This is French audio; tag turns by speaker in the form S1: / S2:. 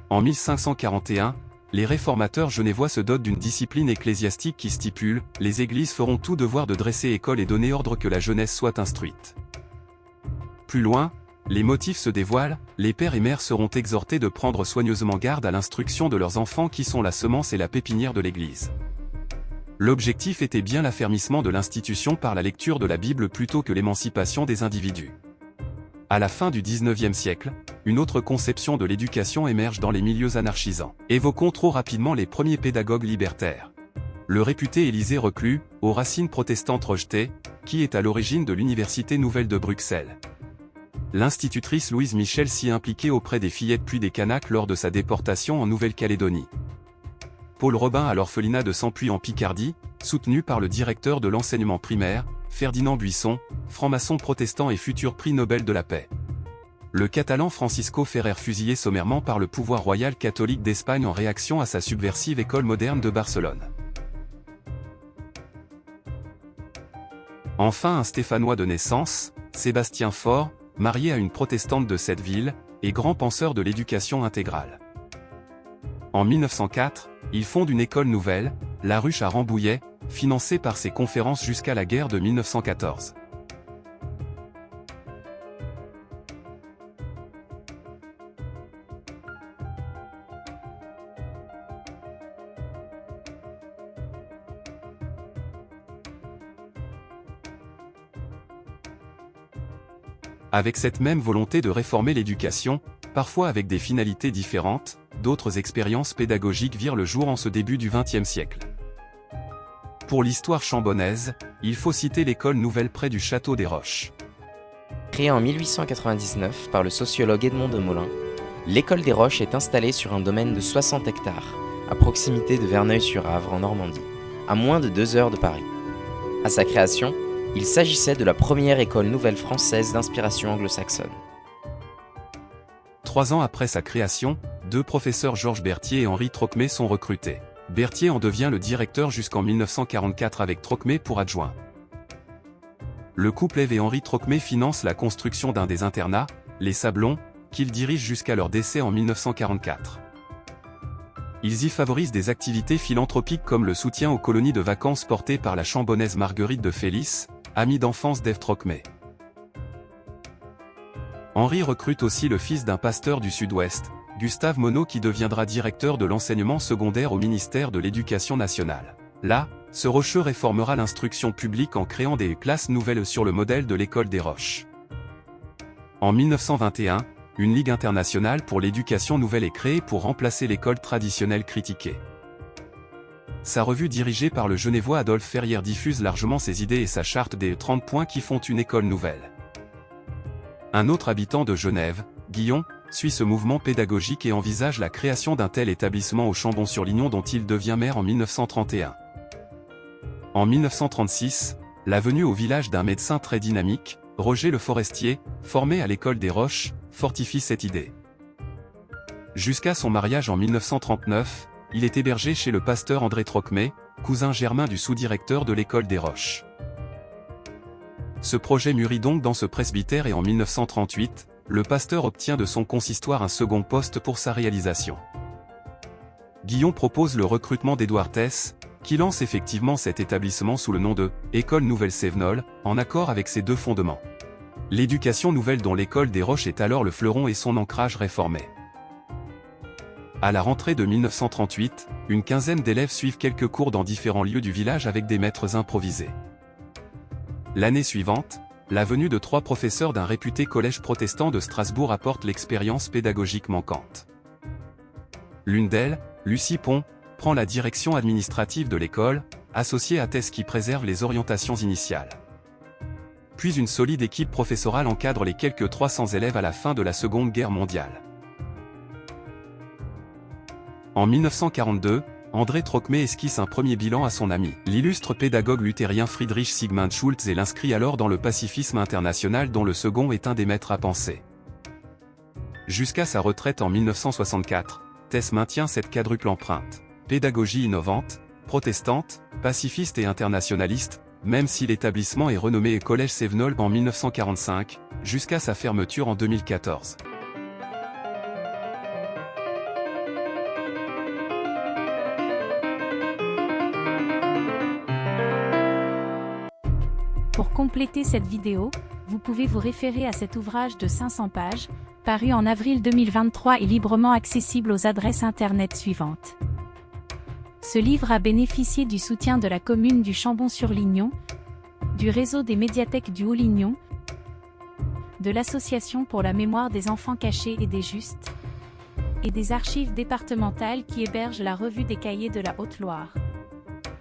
S1: En 1541, les réformateurs genevois se dotent d'une discipline ecclésiastique qui stipule « Les églises feront tout devoir de dresser école et donner ordre que la jeunesse soit instruite ». Plus loin, les motifs se dévoilent, les pères et mères seront exhortés de prendre soigneusement garde à l'instruction de leurs enfants qui sont la semence et la pépinière de l'Église. L'objectif était bien l'affermissement de l'institution par la lecture de la Bible plutôt que l'émancipation des individus. À la fin du XIXe siècle, une autre conception de l'éducation émerge dans les milieux anarchisants. Évoquons trop rapidement les premiers pédagogues libertaires. Le réputé Élisée Reclus, aux racines protestantes rejetées, qui est à l'origine de l'Université nouvelle de Bruxelles. L'institutrice Louise Michel s'y impliquait auprès des fillettes puis des Kanaks lors de sa déportation en Nouvelle-Calédonie. Paul Robin à l'orphelinat de Sampuy en Picardie, soutenu par le directeur de l'enseignement primaire, Ferdinand Buisson, franc-maçon protestant et futur prix Nobel de la paix. Le Catalan Francisco Ferrer fusillé sommairement par le pouvoir royal catholique d'Espagne en réaction à sa subversive école moderne de Barcelone. Enfin un Stéphanois de naissance, Sébastien Faure, marié à une protestante de cette ville, et grand penseur de l'éducation intégrale. En 1904, il fonde une école nouvelle, La Ruche à Rambouillet, financée par ses conférences jusqu'à la guerre de 1914. Avec cette même volonté de réformer l'éducation, parfois avec des finalités différentes, d'autres expériences pédagogiques virent le jour en ce début du XXe siècle. Pour l'histoire chambonnaise, il faut citer l'école nouvelle près du château des Roches.
S2: Créée en 1899 par le sociologue Edmond de Molin, l'école des Roches est installée sur un domaine de 60 hectares, à proximité de Verneuil-sur-Avre en Normandie, à moins de 2 heures de Paris. À sa création, il s'agissait de la première école nouvelle française d'inspiration anglo-saxonne.
S1: 3 ans après sa création, 2 professeurs Georges Berthier et Henri Trocmé sont recrutés. Berthier en devient le directeur jusqu'en 1944 avec Trocmé pour adjoint. Le couple Ève et Henri Trocmé finance la construction d'un des internats, les Sablons, qu'ils dirigent jusqu'à leur décès en 1944. Ils y favorisent des activités philanthropiques comme le soutien aux colonies de vacances portées par la chambonnaise Marguerite de Félis, amie d'enfance d'Ève Trocmé. Henri recrute aussi le fils d'un pasteur du Sud-Ouest, Gustave Monod qui deviendra directeur de l'enseignement secondaire au ministère de l'Éducation nationale. Là, ce Rocheux réformera l'instruction publique en créant des classes nouvelles sur le modèle de l'école des Roches. En 1921, une Ligue internationale pour l'éducation nouvelle est créée pour remplacer l'école traditionnelle critiquée. Sa revue dirigée par le Genevois Adolphe Ferrière diffuse largement ses idées et sa charte des 30 points qui font une école nouvelle. Un autre habitant de Genève, Guillon, suit ce mouvement pédagogique et envisage la création d'un tel établissement au Chambon-sur-Lignon dont il devient maire en 1931. En 1936, la venue au village d'un médecin très dynamique, Roger Le Forestier, formé à l'école des Roches, fortifie cette idée. Jusqu'à son mariage en 1939, il est hébergé chez le pasteur André Trocmé, cousin germain du sous-directeur de l'école des Roches. Ce projet mûrit donc dans ce presbytère et en 1938, le pasteur obtient de son consistoire un second poste pour sa réalisation. Guillon propose le recrutement d'Édouard Tess, qui lance effectivement cet établissement sous le nom de « École Nouvelle Sévenol », en accord avec ses 2 fondements. L'éducation nouvelle dont l'école des Roches est alors le fleuron et son ancrage réformé. À la rentrée de 1938, une quinzaine d'élèves suivent quelques cours dans différents lieux du village avec des maîtres improvisés. L'année suivante, la venue de 3 professeurs d'un réputé collège protestant de Strasbourg apporte l'expérience pédagogique manquante. L'une d'elles, Lucie Pont, prend la direction administrative de l'école, associée à Tess qui préserve les orientations initiales. Puis une solide équipe professorale encadre les quelques 300 élèves à la fin de la Seconde Guerre mondiale. En 1942, André Trocmé esquisse un premier bilan à son ami, l'illustre pédagogue luthérien Friedrich Siegmund Schultz et l'inscrit alors dans le pacifisme international dont le second est un des maîtres à penser. Jusqu'à sa retraite en 1964, Tess maintient cette quadruple empreinte. Pédagogie innovante, protestante, pacifiste et internationaliste, même si l'établissement est renommé Collège Sévenol en 1945, jusqu'à sa fermeture en 2014.
S3: Pour compléter cette vidéo, vous pouvez vous référer à cet ouvrage de 500 pages, paru en avril 2023 et librement accessible aux adresses internet suivantes. Ce livre a bénéficié du soutien de la commune du Chambon-sur-Lignon, du réseau des médiathèques du Haut-Lignon, de l'Association pour la mémoire des enfants cachés et des justes, et des archives départementales qui hébergent la revue des cahiers de la Haute-Loire.